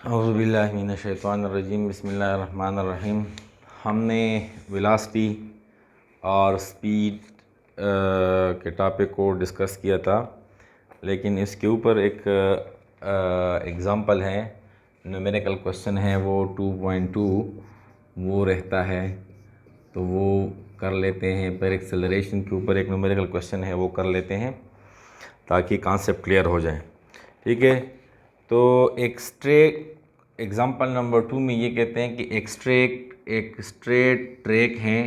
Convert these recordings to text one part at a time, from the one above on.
औज़ुबिल्लाहि मिनश्शैतानिर्रजीम बिस्मिल्लाहिर्रहमानिर्रहीम। हमने वेलोसिटी और स्पीड के टॉपिक को डिस्कस किया था, लेकिन इसके ऊपर एक एग्ज़ाम्पल है, न्यूमेरिकल क्वेश्चन है, वो 2.2 वो रहता है, तो वो कर लेते हैं। पर एक्सेलरेशन के ऊपर एक न्यूमेरिकल क्वेश्चन है, वो कर लेते हैं ताकि कॉन्सेप्ट क्लियर हो जाए। ठीक है, तो एक स्ट्रेट एग्ज़ाम्पल नंबर 2 में ये कहते हैं कि एक स्ट्रेट ट्रैक है,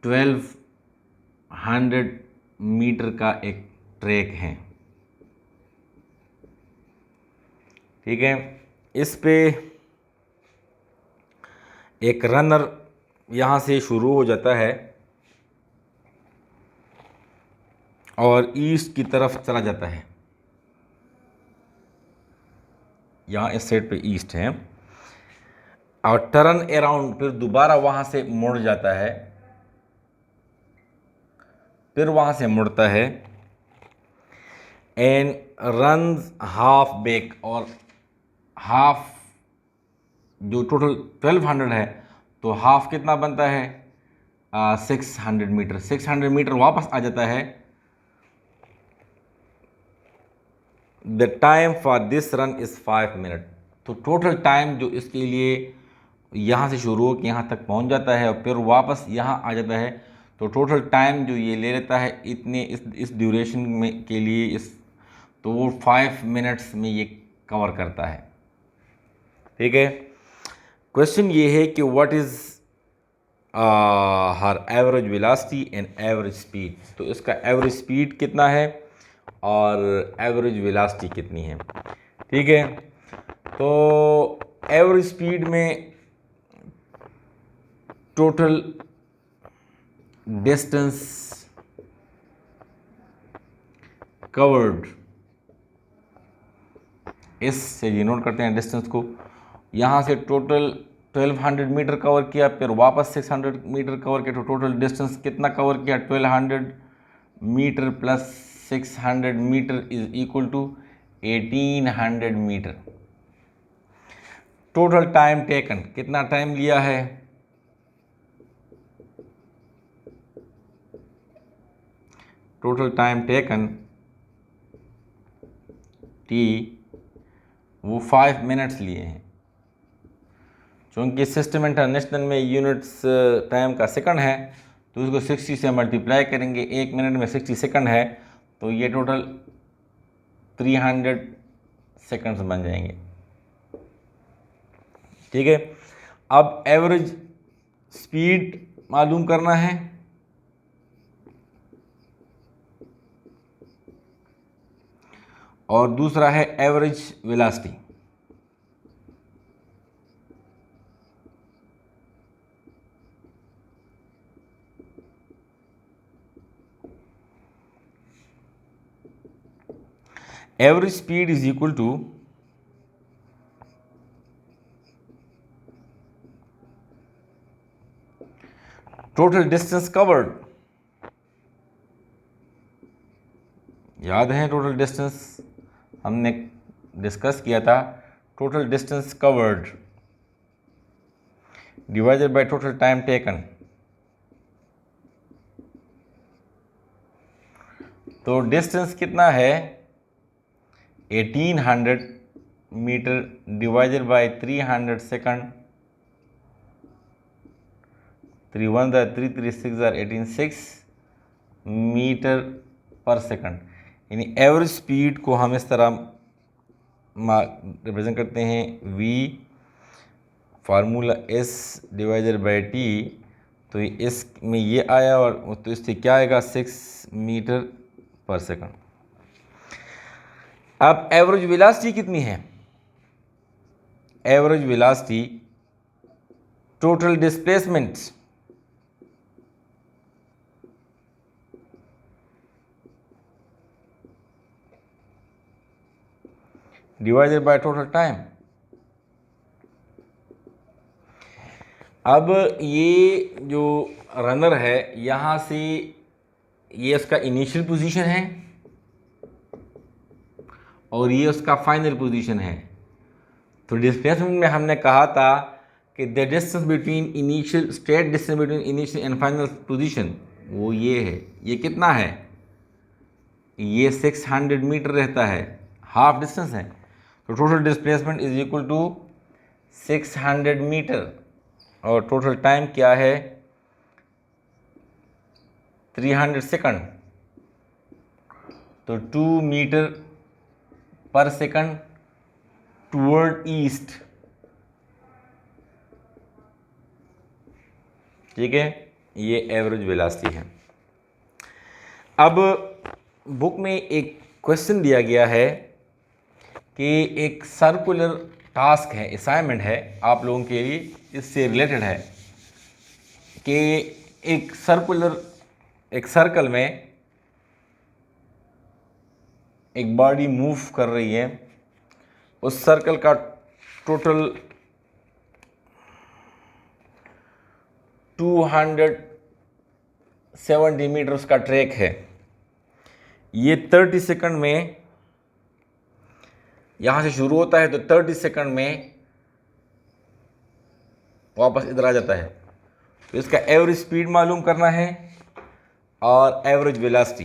1200 मीटर का एक ट्रैक है। ठीक है, इस पे एक रनर यहाँ से शुरू हो जाता है और ईस्ट की तरफ चला जाता है। यहाँ इस साइड पे ईस्ट है और टर्न अराउंड, फिर दोबारा वहाँ से मुड़ जाता है, फिर वहाँ से मुड़ता है एंड रन्स हाफ बैक, और हाफ जो टोटल 1200 है, तो हाफ कितना बनता है 600 मीटर। 600 मीटर वापस आ जाता है। The time for this run is 5 minute. तो टोटल टाइम जो इसके लिए यहाँ से शुरू होकर यहाँ तक पहुँच जाता है और फिर वापस यहाँ आ जाता है, तो टोटल टाइम जो ये ले लेता है इतने इस ड्यूरेशन में के लिए, इस तो वो 5 मिनट्स में ये कवर करता है। ठीक है, क्वेश्चन ये है कि what is her average velocity and average speed. तो इसका एवरेज स्पीड कितना है और एवरेज वेलोसिटी कितनी है। ठीक है, तो एवरेज स्पीड में टोटल डिस्टेंस कवर्ड, इससे ये नोट करते हैं डिस्टेंस को। यहाँ से टोटल 1200 मीटर कवर किया, फिर वापस 600 मीटर कवर किया, तो टोटल डिस्टेंस कितना कवर किया 1200 meter plus 600 meter is equal to 1800 meter. Total time taken, कितना टाइम लिया है, टोटल टाइम टेकन टी वो 5 मिनट्स लिए हैं। चूँकि सिस्टम इंटरनेशनल में यूनिट्स टाइम का सेकंड है, तो उसको 60 से मल्टीप्लाई करेंगे। 1 मिनट में 60 सेकंड है, तो ये टोटल 300 सेकंड्स बन जाएंगे। ठीक है, अब एवरेज स्पीड मालूम करना है, और दूसरा है average velocity. Average speed is equal to total distance covered. याद है टोटल डिस्टेंस हमने डिस्कस किया था, total distance covered divided by total time taken. तो डिस्टेंस कितना है 1800 meter divided by 300 second. 3 1 3 3 6 18 6 meter पर सेकंड। यानी एवरेज स्पीड को हम इस तरह रिप्रेजेंट करते हैं, v formula s divided by t। तो इस में ये आया, और तो इससे क्या आएगा 6 मीटर पर सेकंड। अब एवरेज वेलोसिटी कितनी है, average velocity total displacement divided by total time. अब ये जो रनर है, यहाँ से ये उसका इनिशियल पोजीशन है और ये उसका फाइनल पोजीशन है। तो डिस्प्लेसमेंट में हमने कहा था कि the distance between initial straight distance between initial and final position वो ये है। ये कितना है? ये 600 मीटर रहता है, हाफ डिस्टेंस है। तो total displacement is equal to 600 meter और टोटल टाइम क्या है? 300 सेकंड। तो 2 मीटर पर सेकंड टूवर्ड ईस्ट, ठीक है। ये एवरेज वेलोसिटी है। अब बुक में एक क्वेश्चन दिया गया है कि एक सर्कुलर टास्क है, असाइनमेंट है आप लोगों के लिए, इससे रिलेटेड है कि एक सर्कल में एक बॉडी मूव कर रही है। उस सर्कल का टोटल 270 मीटर उसका ट्रैक है। ये 30 सेकंड में यहाँ से शुरू होता है, तो 30 सेकंड में वापस इधर आ जाता है। तो इसका एवरेज स्पीड मालूम करना है और एवरेज वेलोसिटी।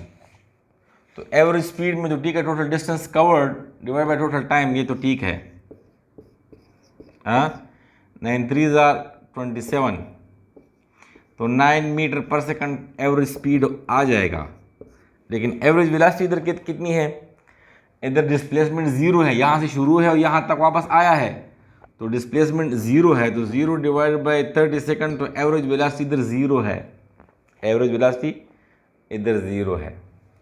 तो एवरेज स्पीड में तो ठीक है, total distance covered divide by total time, ये तो ठीक है। 9 3 27, तो 9 मीटर पर सेकंड एवरेज स्पीड आ जाएगा। लेकिन एवरेज वेलोसिटी इधर कितनी है? इधर डिस्प्लेसमेंट ज़ीरो है, यहाँ से शुरू है और यहाँ तक वापस आया है, तो डिस्प्लेसमेंट ज़ीरो है। तो 0 डिवाइड बाई 30 सेकंड, तो एवरेज वेलोसिटी इधर ज़ीरो है। एवरेज वेलोसिटी इधर ज़ीरो है,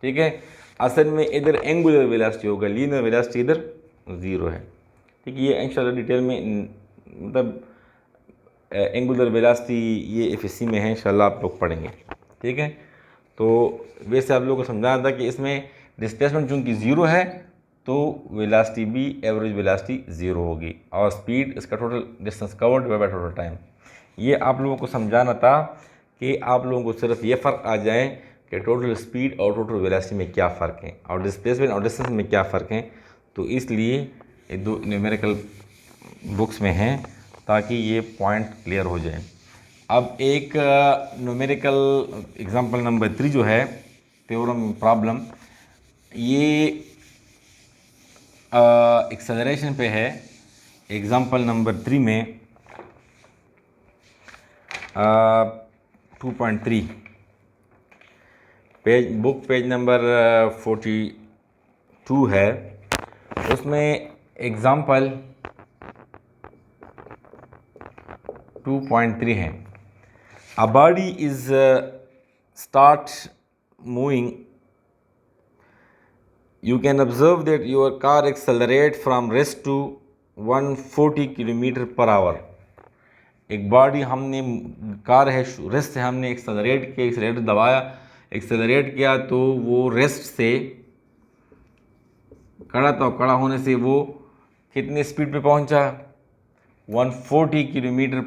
ठीक है। असल में इधर एंगुलर वेलोसिटी होगा, लीनियर वेलोसिटी इधर ज़ीरो है, ठीक है। ये इंशाल्लाह डिटेल में मतलब एंगुलर वेलोसिटी ये एफएससी में है, इंशाल्लाह आप लोग पढ़ेंगे, ठीक है। तो वैसे आप लोगों को समझाना था कि इसमें डिस्प्लेसमेंट चूँकि ज़ीरो है तो वेलोसिटी भी एवरेज वेलोसिटी ज़ीरो होगी और स्पीड इसका total distance covered divide by total time. ये आप लोगों को समझाना था कि आप लोगों को सिर्फ ये फ़र्क आ जाए कि टोटल स्पीड और टोटल वेलोसिटी में क्या फ़र्क है और डिस्प्लेसमेंट और डिस्टेंस में क्या फ़र्क है। तो इसलिए ये दो न्यूमेरिकल बुक्स में हैं ताकि ये पॉइंट क्लियर हो जाए। अब एक न्यूमेरिकल एग्जांपल नंबर 3 जो है थ्योरम प्रॉब्लम, ये एक्सेलरेशन पे है। एग्जांपल नंबर 3 में 2.3 पेज, बुक पेज नंबर 42 है। उसमें एग्जांपल 2.3 है। A body is start moving. You can observe that your car accelerate from rest to 140 kilometer पर आवर। एक बॉडी हमने कार है, रेस्ट से हमने एक्सेलरेट किया, एक्सेलरेटर दबाया, एक्सेलरेट किया तो वो रेस्ट से खड़ा था, खड़ा होने से वो कितनी स्पीड पे पहुंचा? 140 किलोमीटर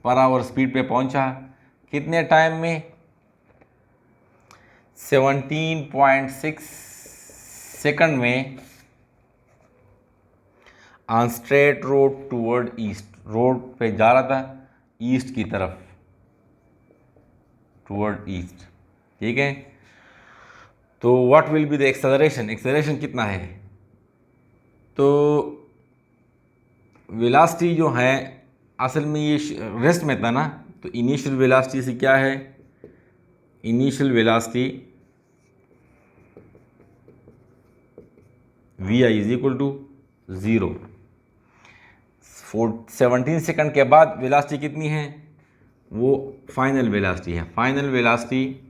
पर आवर, स्पीड पे पहुंचा। कितने टाइम में? 17.6 सेकंड में on straight road toward east. Road पे जा रहा था ईस्ट की तरफ, टूवर्ड ईस्ट, ठीक है। तो what will be the acceleration? Acceleration कितना है? तो वेलोसिटी जो है असल में ये रेस्ट में था ना, तो इनिशियल वेलोसिटी से क्या है? Initial velocity V I is equal to 0। 17 second के बाद वेलोसिटी कितनी है? वो फाइनल वेलोसिटी है। Final velocity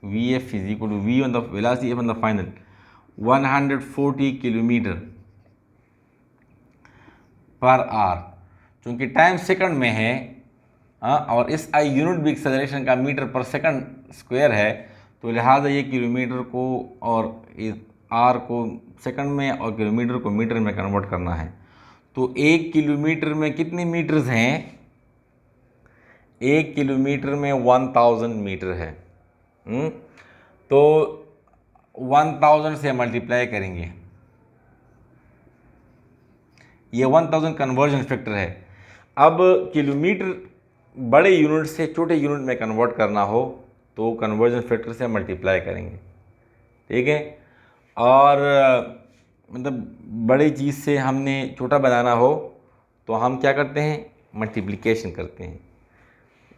V F is equal to V on the velocity F on the final 140 kilometer पर आवर। चूँकि टाइम सेकंड में है और इस आई यूनिट भी एक्सेलरेशन का मीटर पर सेकंड स्क्वायर है, तो लिहाजा ये किलोमीटर को और आर को सेकंड में और किलोमीटर को मीटर में कन्वर्ट करना है। तो 1 किलोमीटर में कितने मीटर्स हैं? 1 किलोमीटर में 1000 मीटर है। तो 1000 से मल्टीप्लाई करेंगे। ये 1000 कन्वर्जन फैक्टर है। अब किलोमीटर बड़े यूनिट से छोटे यूनिट में कन्वर्ट करना हो तो कन्वर्जन फैक्टर से मल्टीप्लाई करेंगे, ठीक है। और मतलब बड़ी चीज़ से हमने छोटा बनाना हो तो हम क्या करते हैं, मल्टीप्लिकेशन करते हैं,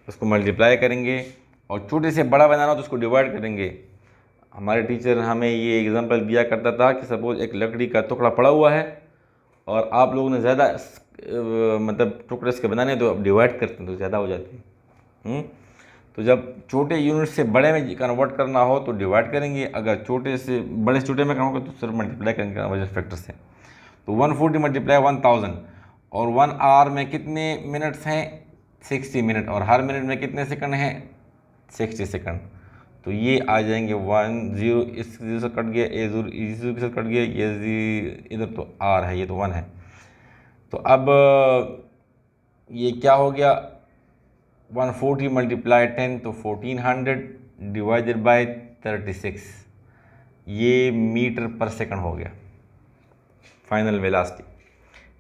उसको मल्टीप्लाई करेंगे। और छोटे से बड़ा बनाना हो तो उसको डिवाइड करेंगे। हमारे टीचर हमें ये एग्जांपल दिया करता था कि सपोज़ एक लकड़ी का टुकड़ा पड़ा हुआ है और आप लोगों ने ज़्यादा मतलब टुकड़े इसके बनाने तो अब डिवाइड करते हैं तो ज़्यादा हो जाते हैं। तो जब छोटे यूनिट से बड़े में कन्वर्ट करना हो तो डिवाइड करेंगे, अगर छोटे से बड़े से छोटे में कन्वर्ट करें तो सिर्फ मल्टीप्लाई करेंगे कन्वर्जन फैक्टर से। तो 140 मल्टीप्लाई 1000 और 1 आवर में कितने मिनट्स हैं, 60 मिनट, और हर मिनट में कितने सेकंड हैं, 60 सेकंड। तो ये आ जाएंगे 1 0, इस 0 से कट गया, ए 0 इस से कट गया, ये इधर तो आर है, ये तो 1 है। तो अब ये क्या हो गया, 140 मल्टीप्लाई 10 तो 1400 डिवाइडेड बाय 36, ये मीटर पर सेकंड हो गया फाइनल वेलोसिटी,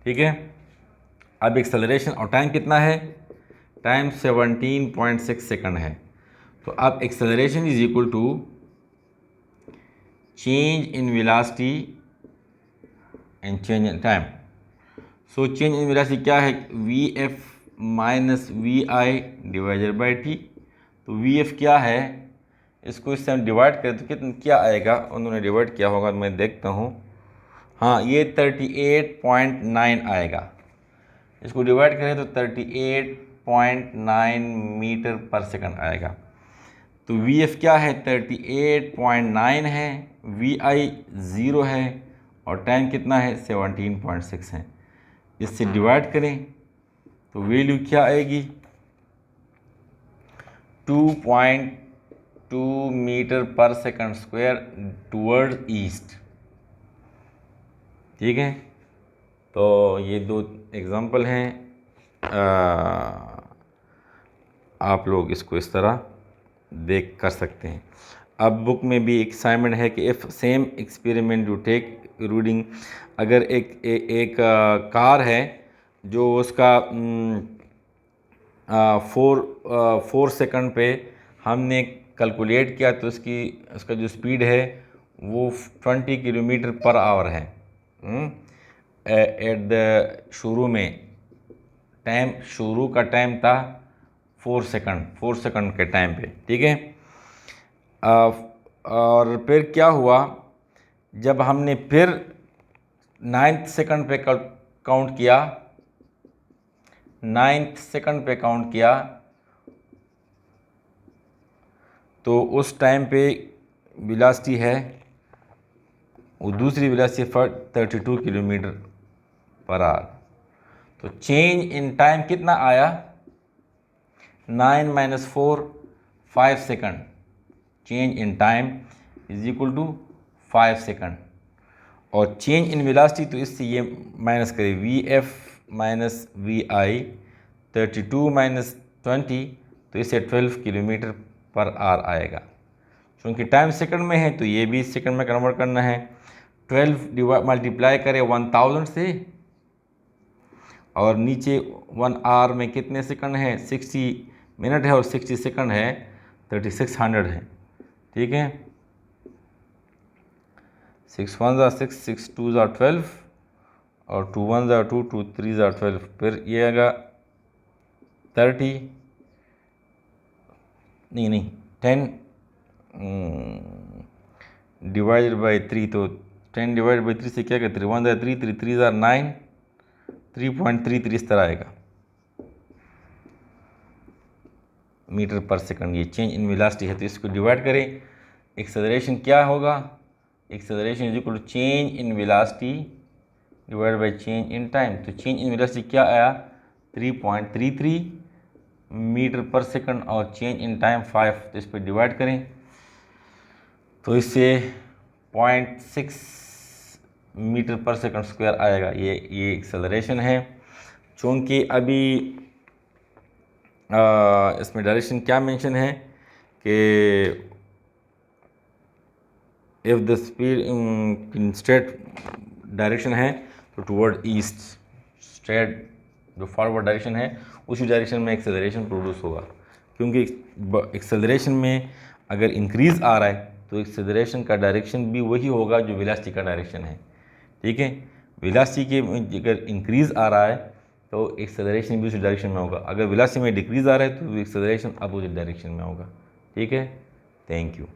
ठीक है। अब एक्सेलरेशन और टाइम कितना है, टाइम 17.6 सेकंड है। तो अब acceleration is equal to change in velocity and change in time. So change in velocity क्या है, V F minus V I divided by T. तो वी एफ क्या है, इसको इससे हम डिवाइड करें तो कितना क्या आएगा, उन्होंने डिवाइड किया होगा, मैं देखता हूँ। हाँ, ये 38.9 आएगा। इसको डिवाइड करें तो 38.9 मीटर पर सेकंड आएगा। तो वी एफ क्या है, 38.9 है, वी आई 0 है और टाइम कितना है, 17.6 है। इससे डिवाइड करें तो वैल्यू क्या आएगी, 2.2 मीटर पर सेकंड स्क्वायर टूवर्ड ईस्ट, ठीक है। तो ये दो एग्जांपल हैं, आप लोग इसको इस तरह देख कर सकते हैं। अब बुक में भी एक असाइनमेंट है कि if same experiment you take reading, अगर एक कार है जो उसका 4 सेकंड पे हमने कैलकुलेट किया तो उसका जो स्पीड है वो 20 किलोमीटर पर आवर है। एट द शुरू में टाइम, शुरू का टाइम था 4 सेकंड के टाइम पे, ठीक है। और फिर क्या हुआ, जब हमने फिर 9th सेकंड पे काउंट किया, 9th सेकंड पे काउंट किया तो उस टाइम पे वेलोसिटी है, वो दूसरी वेलोसिटी 32 किलोमीटर पर आवर। तो चेंज इन टाइम कितना आया, 9 - 4 5 second, change in time is equal to 5 second. और चेंज इन वेलोसिटी तो इससे ये माइनस करें, V F minus V I, 32 - 20 तो इससे 12 किलोमीटर पर आवर आएगा। क्योंकि टाइम सेकंड में है तो ये भी सेकंड में कन्वर्ट करना है। 12 मल्टीप्लाई करें 1000 से, और नीचे 1 आवर में कितने सेकंड है, 60 मिनट है और 60 सेकंड है, 3600 है, ठीक है। 6 1 ज़ा 6, 6 2 ज़ा 12 और 2 1 ज़ा 2, 2 3 ज़ा 12, फिर ये आएगा 30, नहीं 10 डिवाइडेड बाई 3, तो 10 डिवाइड बाई 3 से क्या कहते हैं, 1 ज़ा 3, 3 3 ज़ा 9, 3.33 इस तरह आएगा मीटर पर सेकंड। ये चेंज इन वेलोसिटी है, तो इसको डिवाइड करें, एक्सेलरेशन क्या होगा, acceleration is equal to change in velocity divide by change in time. तो चेंज इन वेलोसिटी क्या आया, 3.33 मीटर पर सेकंड और चेंज इन टाइम 5, तो इस पर डिवाइड करें तो इससे 0.6 मीटर पर सेकंड स्क्वायर आएगा। ये एक्सेलरेशन है। चूँकि अभी इसमें डायरेक्शन क्या मेंशन है कि if the speed straight direction है तो टुवर्ड ईस्ट, स्ट्रेट जो फॉरवर्ड डायरेक्शन है उसी डायरेक्शन में एक्सेलरेशन प्रोड्यूस होगा, क्योंकि एक्सेलरेशन में अगर इंक्रीज़ आ रहा है तो एक्सेलरेशन का डायरेक्शन भी वही होगा जो वेलोसिटी का डायरेक्शन है। ठीक है, वेलोसिटी के अगर इंक्रीज़ आ रहा है तो एक्सेलरेशन भी उसी डायरेक्शन में होगा, अगर वेलोसिटी में डिक्रीज़ आ रहा है तो एक्सेलरेशन अपोजिट डायरेक्शन में होगा। ठीक है, थैंक यू।